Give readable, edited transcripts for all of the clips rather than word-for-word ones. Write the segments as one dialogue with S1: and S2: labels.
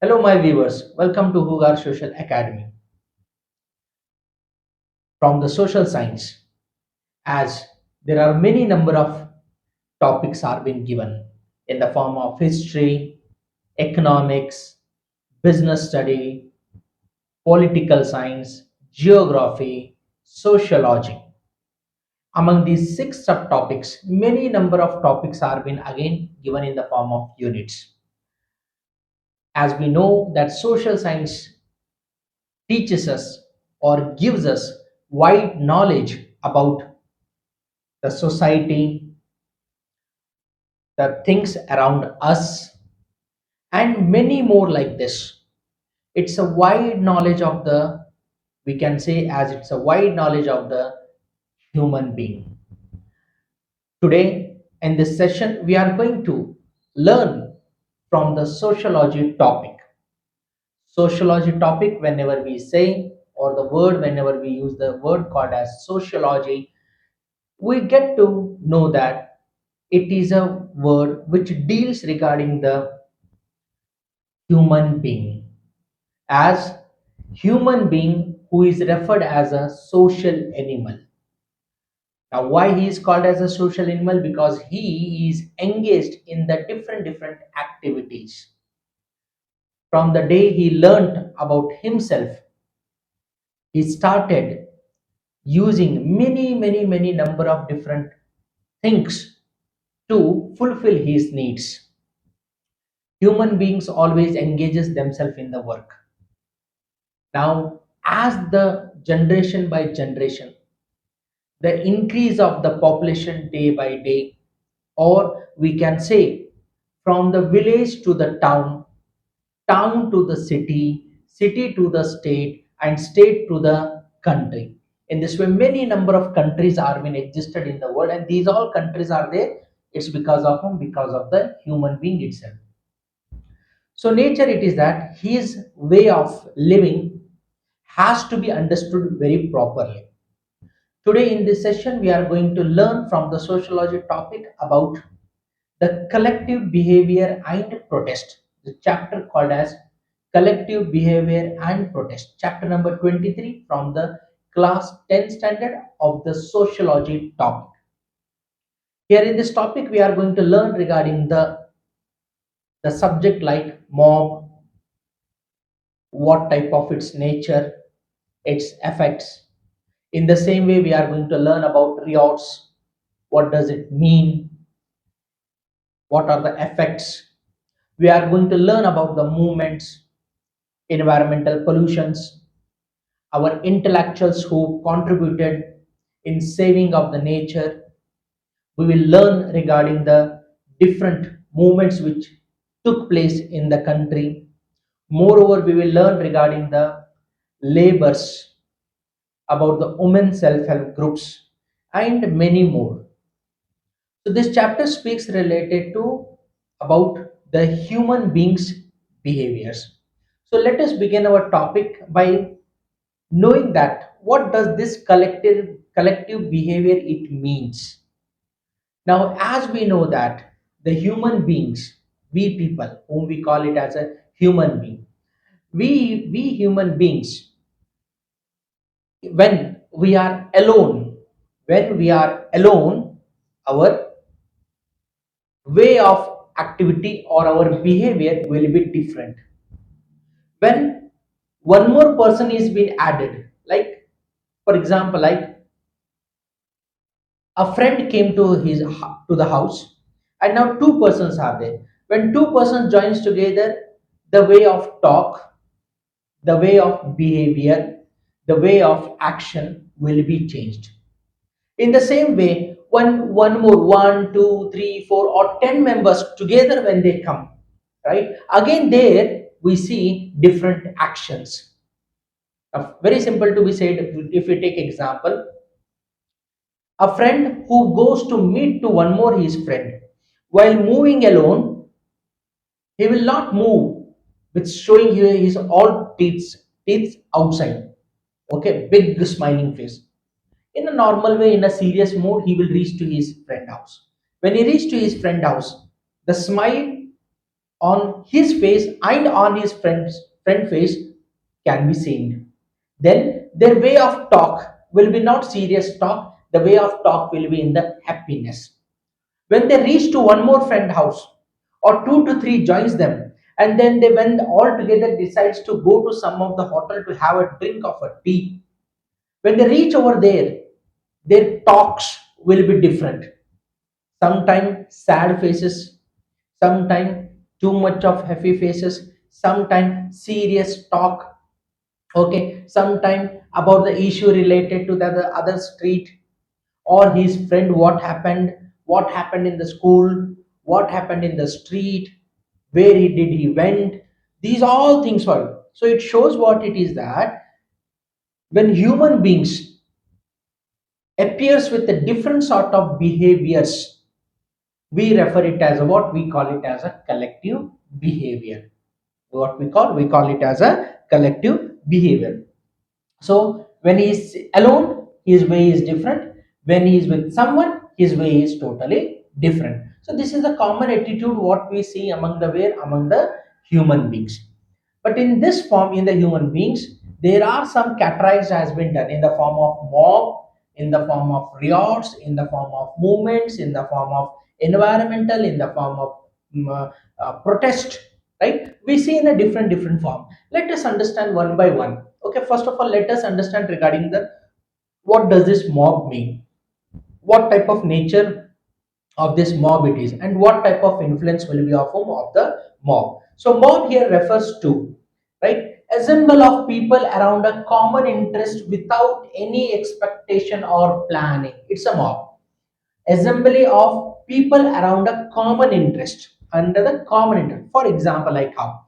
S1: Hello, my viewers. Welcome to Hugar Social Academy from the social science. As there are many number of topics are being given in the form of history, economics, business study, political science, geography, sociology. Among these six subtopics, many number of topics are being again given in the form of units. As we know that social science teaches us or gives us wide knowledge about the society, the things around us, and many more like this. It's a wide knowledge of the, we can say, as it's a wide knowledge of the human being. Today, in this session, we are going to learn from the sociology topic. Sociology topic, whenever we say, or the word, whenever we use the word called as sociology, we get to know that it is a word which deals regarding the human being, as human being who is referred as a social animal. Now why he is called as a social animal? Because he is engaged in the different activities. From the day he learnt about himself, he started using many number of different things to fulfill his needs. Human beings always engages themselves in the work. Now as the generation by generation, the increase of the population day by day, or we can say from the village to the town, town to the city, city to the state, and state to the country. In this way, many number of countries are being existed in the world, and these all countries are there. It's because of whom? Because of the human being itself. So nature it is that his way of living has to be understood very properly. Today in this session, we are going to learn from the sociology topic about the collective behavior and protest. The chapter called as collective behavior and protest. Chapter number 23 from the class 10 standard of the sociology topic. Here in this topic, we are going to learn regarding the subject like mob, what type of its nature, its effects. In the same way, we are going to learn about riots, what does it mean, what are the effects. We are going to learn about the movements, environmental pollutions, our intellectuals who contributed in saving of the nature. We will learn regarding the different movements which took place in the country. Moreover, we will learn regarding the labors, about the women self-help groups, and many more. So this chapter speaks related to about the human beings' behaviors. So let us begin our topic by knowing that what does this collective behavior it means. Now, as we know that the human beings, we people, whom we call it as a human being, we human beings, when we are alone, when we are alone, our way of activity or our behavior will be different. When one more person is being added, like for example, like a friend came to to the house, and now two persons are there. When two persons joins together, the way of talk, the way of behavior, the way of action will be changed. In the same way, one more, one, two, three, four, or 10 members together when they come, right? Again, there we see different actions. Very simple to be said. If we take example, a friend who goes to meet to one more his friend, while moving alone, he will not move with showing his all teeth outside. Okay, big smiling face. In a normal way, in a serious mood, he will reach to his friend house. When he reach to his friend house, the smile on his face and on his friend face can be seen. Then their way of talk will be not serious talk, the way of talk will be in the happiness. When they reach to one more friend house, or two to three joins them, and then they when all together decides to go to some of the hotel to have a drink of a tea. When they reach over there, their talks will be different. Sometimes sad faces, sometimes too much of happy faces, sometimes serious talk, okay, sometimes about the issue related to the other street or his friend, what happened in the school, what happened in the street, where he did he went. These all things were, so it shows what it is that when human beings appears with a different sort of behaviors, we refer it as what we call it as a collective behavior. What we call it as a collective behavior. So when he is alone, his way is different. When he is with someone, his way is totally different. So this is a common attitude what we see among the human beings. But in this form, in the human beings, there are some categories has been done in the form of mob, in the form of riots, in the form of movements, in the form of environmental, in the form of protest. Right? We see in a different form. Let us understand one by one. Okay. First of all, let us understand regarding the what does this mob mean? What type of nature of this mob it is, and what type of influence will be of the mob. So mob here refers to, right, assemble of people around a common interest without any expectation or planning. It's a mob. Assembly of people around a common interest, under the common interest. For example, like how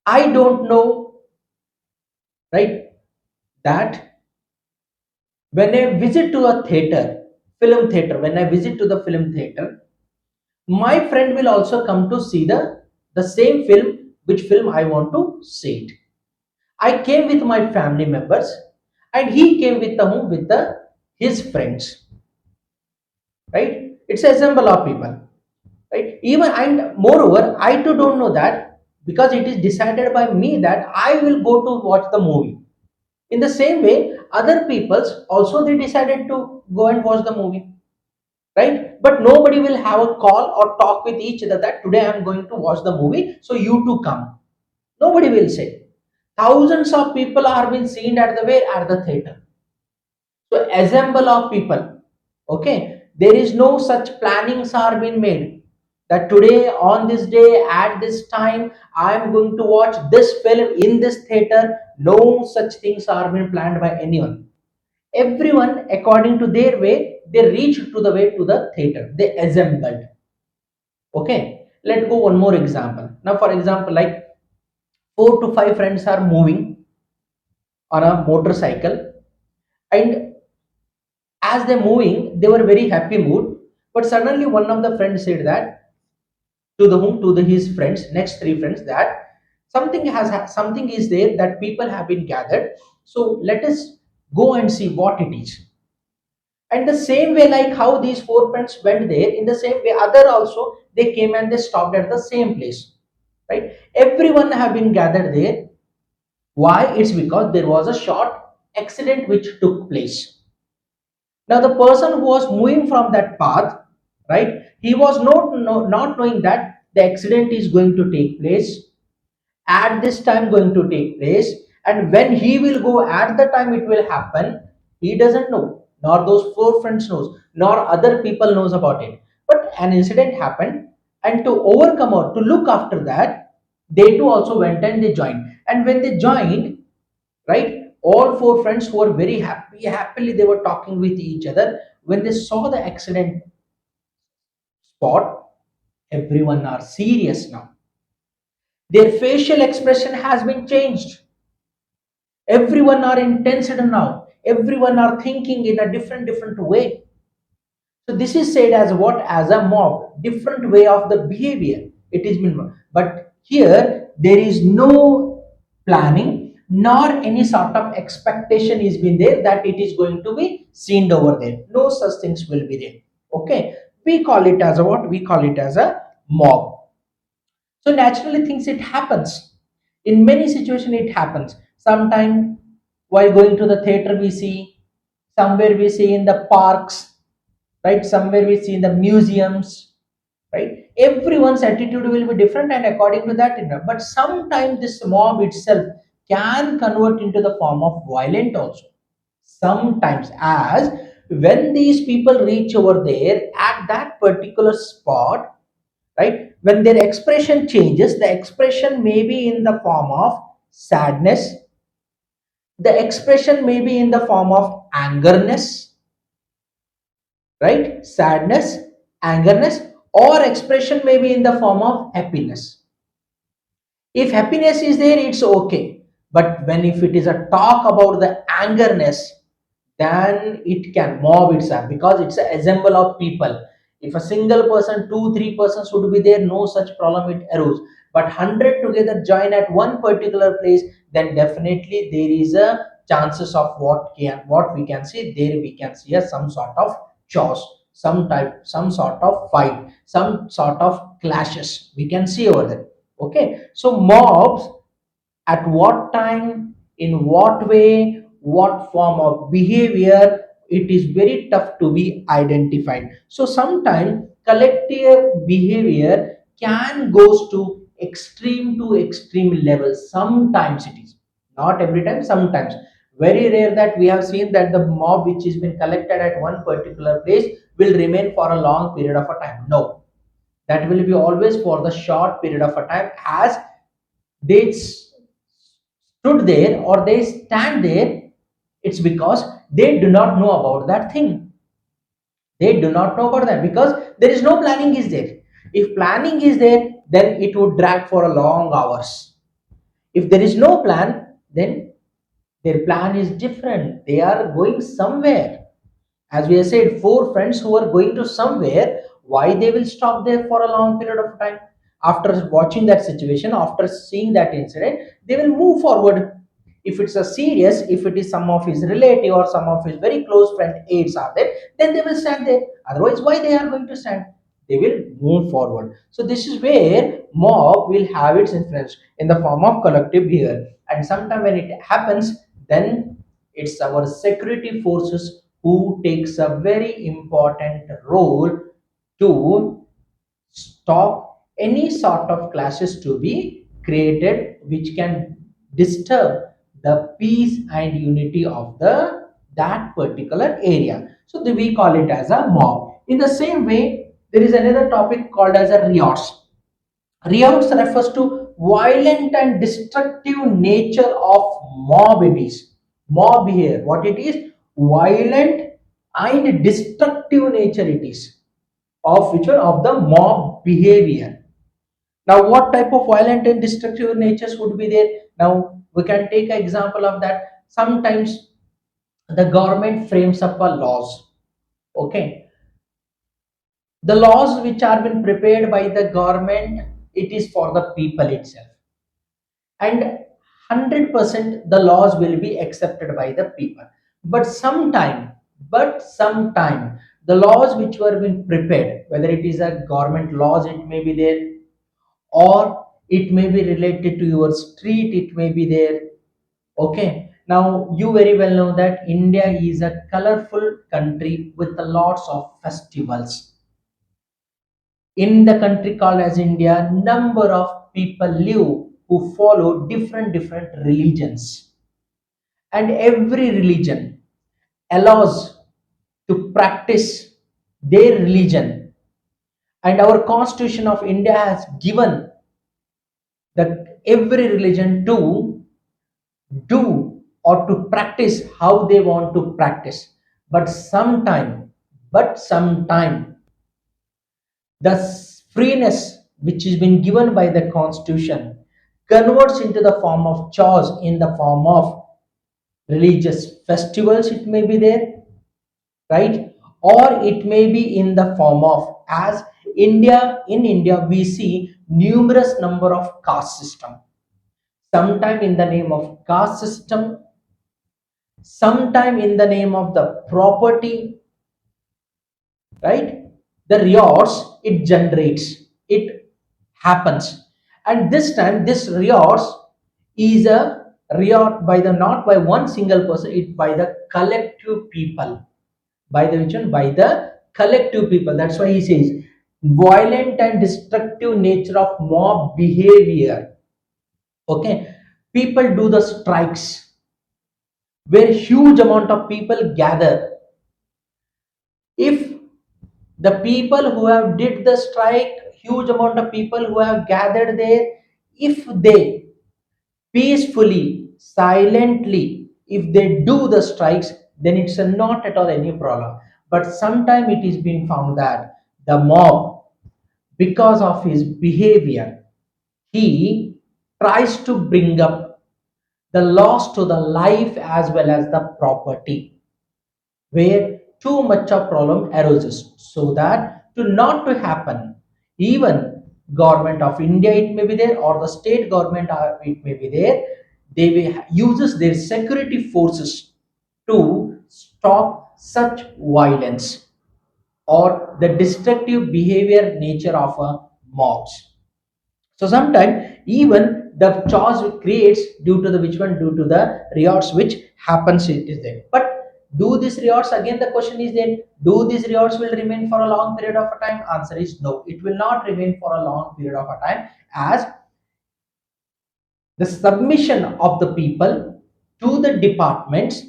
S1: I don't know, right, that when I visit to a theater, film theater, when I visit to the film theater, my friend will also come to see the same film, which film I want to see it. I came with my family members, and he came with the whom, with the his friends, right? It's a assemble of people, right? Even, and moreover, I too don't know that, because it is decided by me that I will go to watch the movie. In the same way, other peoples also they decided to go and watch the movie, right? But nobody will have a call or talk with each other that today I'm going to watch the movie, so you too come. Nobody will say. Thousands of people are being seen at the way at the theater. So assemble of people, okay, there is no such plannings are being made that today on this day at this time I am going to watch this film in this theater. No such things are being planned by anyone. Everyone according to their way, they reach to the way to the theater, they assembled. Okay, let's go one more example. Now for example, like four to five friends are moving on a motorcycle, and as they're moving they were very happy mood. But suddenly one of the friends said that to the whom, to the his friends, next three friends, that something is there that people have been gathered, so let us go and see what it is. And the same way, like how these four friends went there, in the same way other also they came and they stopped at the same place, right? Everyone have been gathered there. Why? It's because there was a short accident which took place. Now the person who was moving from that path, right, he was not knowing that the accident is going to take place at this time, going to take place, and when he will go at the time it will happen, he doesn't know, nor those four friends knows, nor other people knows about it. But an incident happened, and to overcome or to look after that, they too also went and they joined. And when they joined, right, all four friends who were very happily they were talking with each other. When they saw the accident spot, everyone are serious now. Their facial expression has been changed. Everyone are intensed now. Everyone are thinking in a different way. So this is said as what? As a mob, different way of the behavior. It is been, but here there is no planning nor any sort of expectation is been there that it is going to be seen over there. No such things will be there. Okay, we call it as a what? We call it as a mob. So naturally things it happens. In many situations it happens. Sometime while going to the theater we see, somewhere we see in the parks, right? Somewhere we see in the museums, right? Everyone's attitude will be different and according to that, but sometimes this mob itself can convert into the form of violent also. Sometimes, as when these people reach over there at that particular spot, right, when their expression changes, the expression may be in the form of sadness, the expression may be in the form of angerness, right, sadness, angerness, or expression may be in the form of happiness. If happiness is there, it's okay. But when if it is a talk about the angerness, then it can mob itself because it's a assemble of people. If a single person, two, three persons would be there, no such problem it arose. But 100 together join at one particular place, then definitely there is a chances of what we can see there. We can see a some sort of chaos, some type, some sort of fight, some sort of clashes. We can see over there. Okay, so mobs at what time, in what way, what form of behavior, it is very tough to be identified. So sometimes collective behavior can goes to extreme levels. Sometimes it is, not every time, sometimes. Very rare that we have seen that the mob which has been collected at one particular place will remain for a long period of a time. No, that will be always for the short period of a time, as they stood there or they stand there. It's because they do not know about that thing. They do not know about that because there is no planning is there. If planning is there, then it would drag for a long hours. If there is no plan, then their plan is different. They are going somewhere. As we have said, four friends who are going to somewhere, why they will stop there for a long period of time? After watching that situation, after seeing that incident, they will move forward. If it's a serious, if it is some of his relative or some of his very close friend aides are there, then they will stand there. Otherwise, why they are going to stand? They will move forward. So this is where mob will have its influence in the form of collective behavior. And sometimes when it happens, then it's our security forces who takes a very important role to stop any sort of clashes to be created which can disturb the peace and unity of the that particular area. So we call it as a mob. In the same way, there is another topic called as a riots. Riots refers to violent and destructive nature of mob. It is mob here. What it is? Violent and destructive nature it is of which one of the mob behavior. Now, what type of violent and destructive natures would be there? Now, we can take an example of that. Sometimes the government frames up a laws. Okay, the laws which are been prepared by the government, it is for the people itself, and 100% the laws will be accepted by the people. But sometime the laws which were being prepared, whether it is a government laws, it may be there, or it may be related to your street, it may be there. Okay, now you very well know that India is a colorful country with a lots of festivals. In the country called as India, number of people live who follow different religions, and every religion allows to practice their religion. And our constitution of India has given that every religion to do or to practice how they want to practice. But sometime the freeness which has been given by the constitution converts into the form of chores, in the form of religious festivals it may be there, right? Or it may be in the form of, as India we see numerous number of caste system. Sometime in the name of caste system, sometime in the name of the property, right? The riots it generates, it happens. And this time this riot is a riot by the not by one single person, it by the collective people, by the which one, by the collective people. That's why he says violent and destructive nature of mob behavior. Okay, people do the strikes where huge amount of people gather. If the people who have did the strike, huge amount of people who have gathered there, if they peacefully, silently, if they do the strikes, then it's not at all any problem. But sometime it is been found that the mob, because of his behavior, he tries to bring up the loss to the life as well as the property, where too much of problem arises. So that to not to happen, even government of India it may be there, or the state government it may be there, they will uses their security forces to stop such violence or the destructive behavior nature of a mobs. So sometimes even the chaos creates due to the which one, due to the riots which happens it is there. But do these riots, again the question is then, do these riots will remain for a long period of a time? Answer is no, it will not remain for a long period of a time, as the submission of the people to the departments,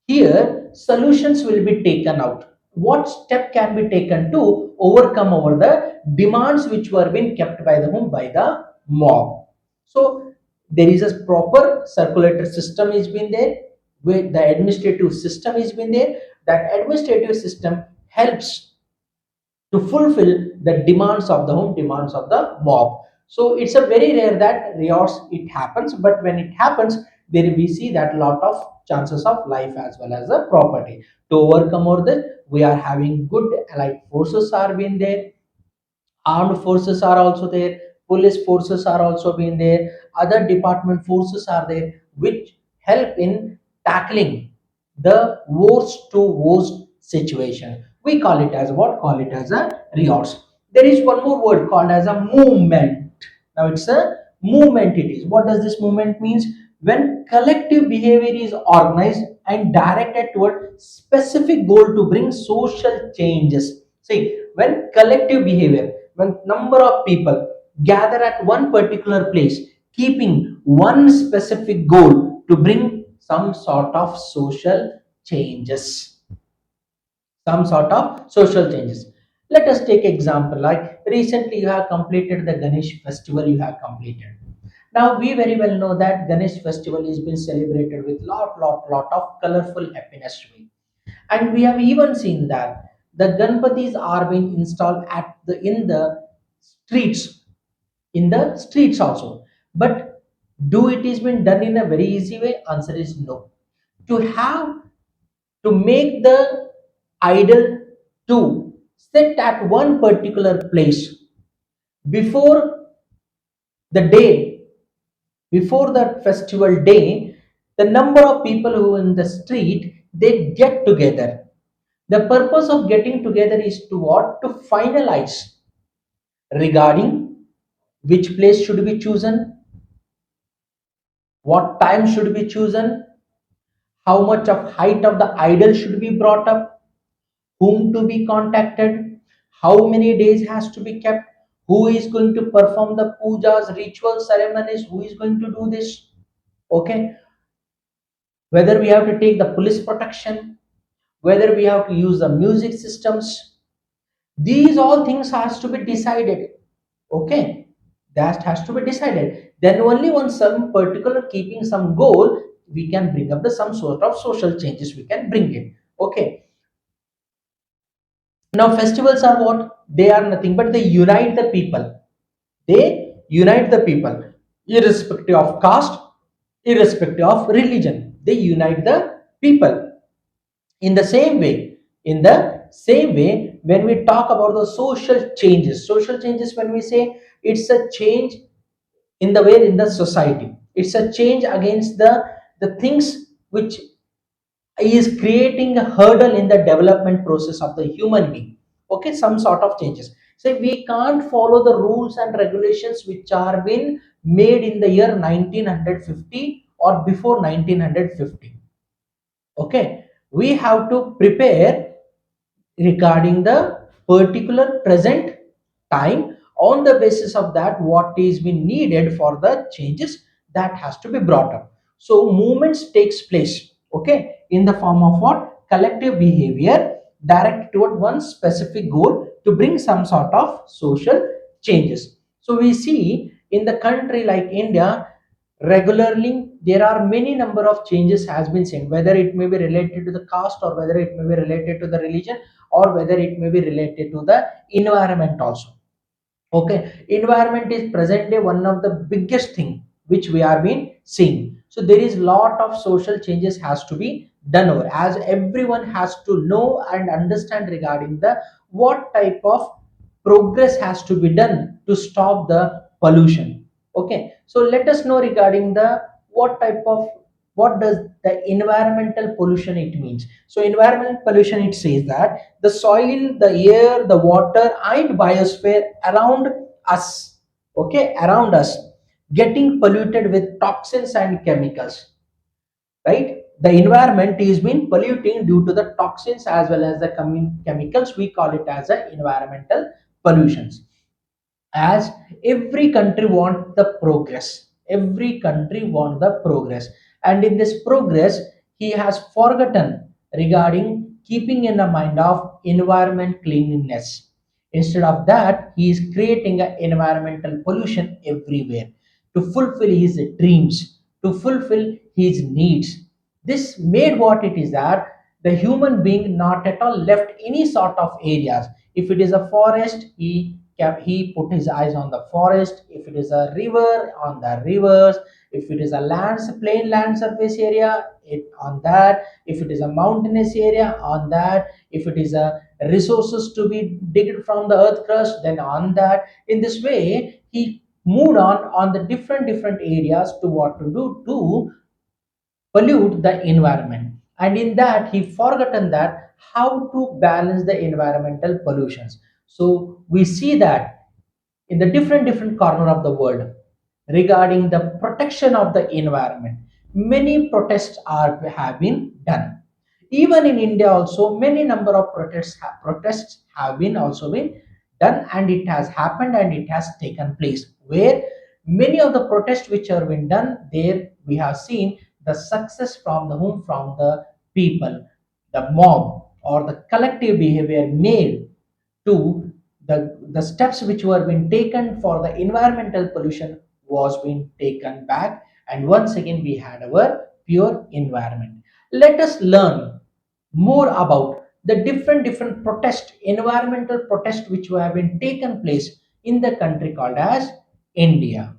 S1: here solutions will be taken out. What step can be taken to overcome over the demands which were being kept by the whom, by the mob? So there is a proper circulator system is been there, where the administrative system is been there. That administrative system helps to fulfill the demands of the home, demands of the mob. So it's a very rare that riots it happens, but when it happens, there we see that lot of chances of life as well as the property. To overcome all this, we are having good allied forces are being there, armed forces are also there, police forces are also being there, other department forces are there, which help in tackling the worst to worst situation. We call it as what, call it as a riots. There is one more word called as a movement. Now it's a movement. It is, what does this movement means? When collective behavior is organized and directed toward specific goal to bring social changes. See, when collective behavior, when number of people gather at one particular place, keeping one specific goal to bring some sort of social changes, some sort of social changes. Let us take example like recently you have completed the Ganesh festival, you have completed. Now we very well know that Ganesh festival is being celebrated with lot of colorful happiness way. And we have even seen that the Ganpatis are being installed at the in the streets, in the streets also. But do it is been done in a very easy way? Answer is no. To have, to make the idol to sit at one particular place before the day, before the festival day, the number of people who in the street they get together. The purpose of getting together is to what? To finalize regarding which place should be chosen, what time should be chosen, how much of height of the idol should be brought up, whom to be contacted, how many days has to be kept, who is going to perform the pujas, ritual ceremonies, who is going to do this. Okay, whether we have to take the police protection, whether we have to use the music systems, these all things has to be decided. Okay, that has to be decided. Then only on some particular keeping some goal, we can bring up the some sort of social changes, we can bring it. Okay, now festivals are what? They are nothing but they unite the people. They unite the people, irrespective of caste, irrespective of religion. They unite the people. In the same way, in the same way, when we talk about the social changes, when we say it's a change in the way in the society, it's a change against the things which is creating a hurdle in the development process of the human being. Okay, some sort of changes. So we can't follow the rules and regulations which are been made in the year 1950 or before 1950. Okay, we have to prepare regarding the particular present time. On the basis of that, what is being needed for the changes that has to be brought up. So movements takes place, okay, in the form of what? Collective behavior directed toward one specific goal to bring some sort of social changes. So we see in the country like India, regularly there are many number of changes has been seen, whether it may be related to the caste, or whether it may be related to the religion, or whether it may be related to the environment also. Okay, environment is presently one of the biggest thing which we are being seeing. So there is lot of social changes has to be done over, as everyone has to know and understand regarding the what type of progress has to be done to stop the pollution. Okay, so let us know regarding the what type of, what does the environmental pollution it means. So environmental pollution, it says that the soil, the air, the water and biosphere around us, okay, around us, getting polluted with toxins and chemicals, right? The environment is been polluting due to the toxins as well as the chemicals. We call it as a environmental pollutions. As every country want the progress, every country want the progress, and in this progress he has forgotten regarding keeping in the mind of environment cleanliness. Instead of that, he is creating an environmental pollution everywhere to fulfill his dreams, to fulfill his needs. This made what it is that the human being not at all left any sort of areas. If it is a forest, he put his eyes on the forest. If it is a river, on the rivers. If it is a plain land surface area, it on that. If it is a mountainous area, on that. If it is a resources to be digged from the earth crust, then on that. In this way, he moved on the different areas to what to do to pollute the environment, and in that he forgotten that how to balance the environmental pollutions. So we see that in the different corner of the world regarding the protection of the environment, many protests are have been done. Even in India also, many number of protests have been also been done, and it has happened and it has taken place, where many of the protests which have been done there, we have seen the success from the whom, from the people, the mob or the collective behavior made to the steps which were being taken for the environmental pollution was being taken back, and once again we had our pure environment. Let us learn more about the different protest, environmental protest which have been taken place in the country called as India.